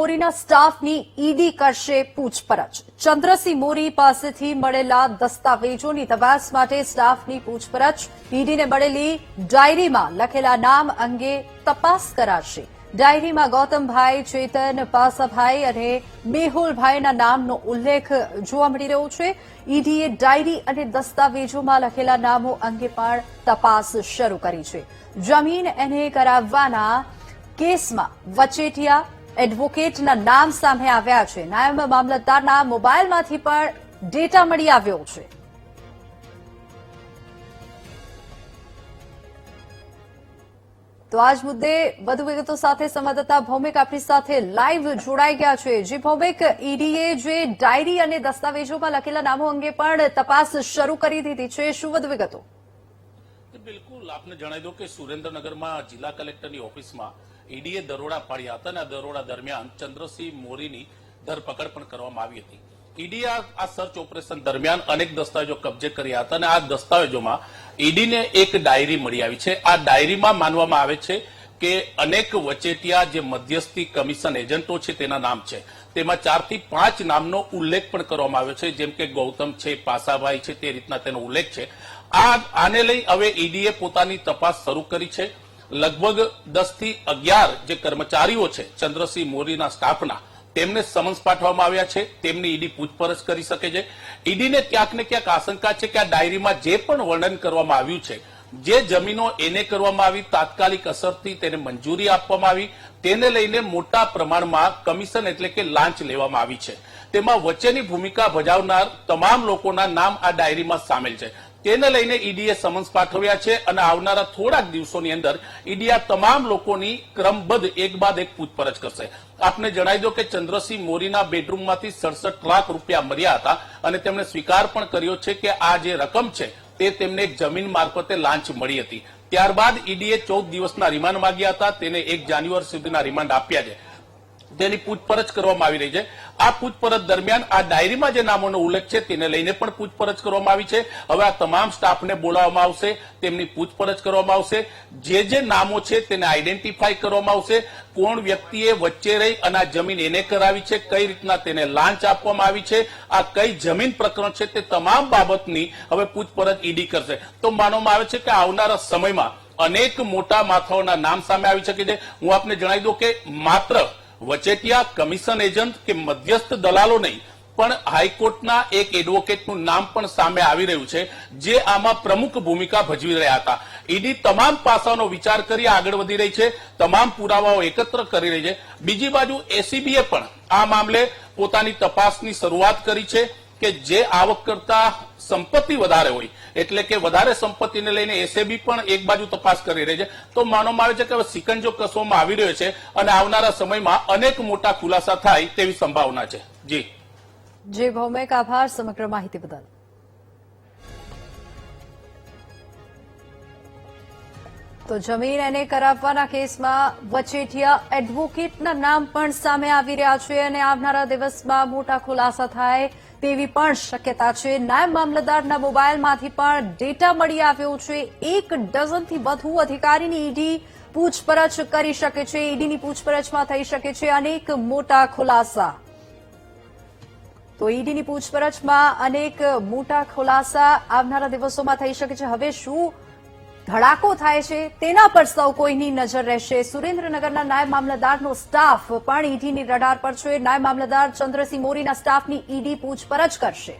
મોરીના સ્ટાફની ઈડી કરશે પૂછપરછ। ચંદ્રસિંહ મોરી પાસેથી મળેલા દસ્તાવેજોની તપાસ માટે સ્ટાફની પૂછપરછ। ઈડીને મળેલી ડાયરીમાં લખેલા નામ અંગે તપાસ કરાશે। ડાયરીમાં ગૌતમભાઈ, ચેતન, પાસાભાઈ અને મેહુલભાઈના નામનો ઉલ્લેખ જોવા મળી રહ્યો છે। ઈડીએ ડાયરી અને દસ્તાવેજોમાં લખેલા નામો અંગે પણ તપાસ શરૂ કરી છે। જમીન એને કરાવવાના કેસમાં વચેટિયા એડવોકેટના નામ સામે આવ્યા છે। નાયબ મામલતદારના મોબાઈલમાંથી પણ ડેટા મળી આવ્યો છે। તો આજ મુદ્દે વધુ વિગતો સાથે સંવાદદાતા ભૌમિક આપણી સાથે લાઈવ જોડાઈ ગયા છે। જી ભૌમિક, ઈડીએ જે ડાયરી અને દસ્તાવેજોમાં લખેલા નામો અંગે પણ તપાસ શરૂ કરી દીધી છે, શું વધુ વિગતો? બિલકુલ, આપને જણાવી દો કે સુરેન્દ્રનગરમાં જિલ્લા કલેક્ટરની ઓફિસમાં ઈડીએ દરોડા પાડ્યા હતા અને આ દરોડા દરમિયાન ચંદ્રસિંહ મોરીની ધરપકડ પણ કરવામાં આવી હતી। ઈડીએ આ સર્ચ ઓપરેશન દરમિયાન અનેક દસ્તાવેજો કબજે કર્યા હતા અને આ દસ્તાવેજોમાં ઈડીને એક ડાયરી મળી આવી છે। આ ડાયરીમાં માનવામાં આવે છે કે અનેક વચેટિયા જે મધ્યસ્થી કમિશન એજન્ટો છે તેના નામ છે। તેમાં 4 થી 5 નામનો ઉલ્લેખ પણ કરવામાં આવ્યો છે, જેમ કે ગૌતમ છે, પાસાભાઈ છે, તે રીતના તેનો ઉલ્લેખ છે। આને લઈ હવે ઈડીએ પોતાની તપાસ શરૂ કરી છે। લગભગ 10 થી 11 જે કર્મચારીઓ છે ચંદ્રસિંહ મોરીના સ્ટાફના, તેમને સમન્સ પાઠવવામાં આવ્યા છે। તેમની ઈડી પૂછપરછ કરી શકે છે। ઈડીને ક્યાંક ને ક્યાંક આશંકા છે કે આ ડાયરીમાં જે પણ વર્ણન કરવામાં આવ્યું છે, જે જમીનો એને કરવામાં આવી, તાત્કાલિક અસરથી તેને મંજૂરી આપવામાં આવી, તેને લઈને મોટા પ્રમાણમાં કમિશન એટલે કે લાંચ લેવામાં આવી છે। તેમાં વચ્ચેની ભૂમિકા ભજવનાર તમામ લોકોના નામ આ ડાયરીમાં સામેલ છે। તેને લઈને ઈડીએ સમન્સ પાઠવ્યા છે અને આવનારા થોડાક દિવસોની અંદર ઈડી આ તમામ લોકોની ક્રમબદ્ધ એક બાદ એક પૂછપરછ કરશે। આપને જણાવી દો કે ચંદ્રસિંહ મોરીના બેડરૂમમાંથી 67 લાખ રૂપિયા મળ્યા હતા અને તેમણે સ્વીકાર પણ કર્યો છે કે આ જે રકમ છે તે તેમને એક જમીન મારફતે લાંચ મળી હતી। ત્યારબાદ ઈડીએ 14 દિવસના રિમાન્ડ માંગ્યા હતા, તેને 1 જાન્યુઆરી સુધીના રિમાન્ડ આપ્યા છે। તેની પૂછપરછ કરવામાં આવી રહી છે। આ પૂછપરછ દરમિયાન આ ડાયરીમાં જે નામોનો ઉલ્લેખ છે તેને લઈને પણ પૂછપરછ કરવામાં આવી છે। હવે આ તમામ સ્ટાફને બોલાવવામાં આવશે, તેમની પૂછપરછ કરવામાં આવશે। જે નામો છે તેને આઈડેન્ટિફાઈ કરવામાં આવશે। કોણ વ્યક્તિએ વચ્ચે રહી અને આ જમીન એને કરાવી છે, કઈ રીતના તેને લાંચ આપવામાં આવી છે, આ કઈ જમીન પ્રકરણ છે, તે તમામ બાબતની હવે પૂછપરછ ઈડી કરશે। તો માનવામાં આવે છે કે આવનારા સમયમાં અનેક મોટા માથાઓના નામ સામે આવી શકે છે। હું આપને જણાવી દઉં કે માત્ર વચેટિયા, કમિશન એજન્ટ કે મધ્યસ્થ દલાલો નહીં, પણ હાઈકોર્ટના એક એડવોકેટનું નામ પણ સામે આવી રહ્યું છે, જે આમાં પ્રમુખ ભૂમિકા ભજવી રહ્યા હતા। ઈડી તમામ પાસાનો વિચાર કરી આગળ વધી રહી છે, તમામ પુરાવાઓ એકત્ર કરી રહી છે। બીજી બાજુ એસીબીએ પણ આ મામલે પોતાની તપાસની શરૂઆત કરી છે કે જે આવક કરતા સંપત્તિ વધારે હોય, એટલે કે વધારે સંપત્તિને લઈને એસીબી પણ એક બાજુ તપાસ કરી રહી છે। તો માનવામાં આવે છે કે હવે સિકંજો કસવામાં આવી રહ્યો છે અને આવનારા સમયમાં અનેક મોટા ખુલાસા થાય તેવી સંભાવના છે। જી ભૌમિક, આભાર સમગ્ર માહિતી બદલ। તો જમીન એને કરાવવાના કેસમાં વચેટિયા એડવોકેટના નામ પણ સામે આવી રહ્યા છે અને આવનારા દિવસમાં મોટા ખુલાસા થાય તેવી પણ શક્યતા છે। નાયબ મામલતદારના મોબાઈલમાંથી પણ ડેટા મળી આવ્યો છે। 1 ડઝનથી વધુ અધિકારીની ઈડી પૂછપરછ કરી શકે છે। ઈડીની પૂછપરછમાં થઈ શકે છે અનેક મોટા ખુલાસા। તો ઈડીની પૂછપરછમાં અનેક મોટા ખુલાસા આવનારા દિવસોમાં થઈ શકે છે। હવે શું ધડાકો થાય છે તેના પર સૌ કોઈની નજર રહેશે। સુરેન્દ્રનગરના નાયબ મામલતદારનો સ્ટાફ પણ ઈડીની રડાર પર છે। નાયબ મામલતદાર ચંદ્રસિંહ મોરીના સ્ટાફની ઈડી પૂછપરછ કરશે।